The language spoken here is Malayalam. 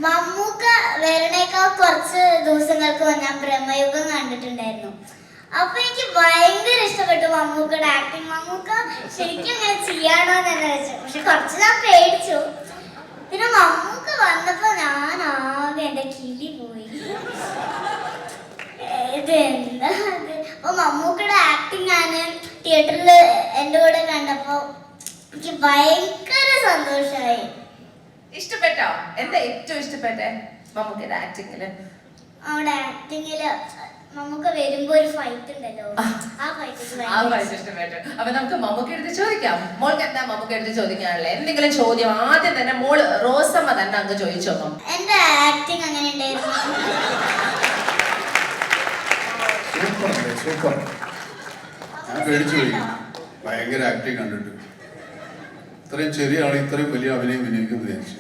മമ്മൂക്ക വരണേക്കാൾ കുറച്ച് ദിവസങ്ങൾക്ക് ഞാൻ ബ്രഹ്മയുഗം കണ്ടിട്ടുണ്ടായിരുന്നു. അപ്പൊ എനിക്ക് ഭയങ്കര ഇഷ്ടപ്പെട്ടു മമ്മൂക്കയുടെ ആക്ടിങ്. മമ്മൂക്ക ശരിക്കും ഇങ്ങനെ ചെയ്യാണോ എന്ന് വെച്ചു. പക്ഷെ കുറച്ച് ഞാൻ പേടിച്ചു. പിന്നെ മമ്മൂക്ക വന്നപ്പോ ഞാൻ ആകെ എന്റെ കിളി പോയി. ഇതെന്താ അപ്പൊ മമ്മൂക്കയുടെ ആക്ടിങ് ഞാൻ തിയേറ്ററിൽ എന്റെ കൂടെ കണ്ടപ്പോ എനിക്ക് ഭയങ്കര സന്തോഷമായി. ഇഷ്ടപ്പെട്ടോ? എന്താ ഏറ്റവും ഇഷ്ടപ്പെട്ടെ മമ്മൂക്കയുടെ ആക്ടിങ്ങില്? അവിടെ ആക്ടിങ്ങില് നമുക്ക് വരുമ്പോ ഒരു ഫൈറ്റ് ഉണ്ടല്ലോ, ആ ഫൈറ്റ് ഇഷ്ടപ്പെട്ടു. അപ്പൊ നമുക്ക് മമ്മൂക്ക എടുത്ത് ചോദിക്കാം. മോൾക്ക് എന്താ മമ്മൂക്ക എടുത്ത് ചോദിക്കാനുള്ളത്? എന്തെങ്കിലും ചോദ്യം ആദ്യം തന്നെ മോള് റോസമ്മ തന്നെ അങ്ങ് ചോദിച്ചോ. എന്റെ ആക്ടിങ് അങ്ങനെ ഉണ്ടായിരുന്നു. സൂപ്പർ. ഞാൻ പേടിച്ചു പോയി. ഭയങ്കര ആക്ടിങ് കണ്ടിട്ട്. ഇത്രയും ചെറിയ ആൾ ഇത്രയും വലിയ അഭിനയം വിനിയോഗിക്കുന്നു വിചാരിച്ചു.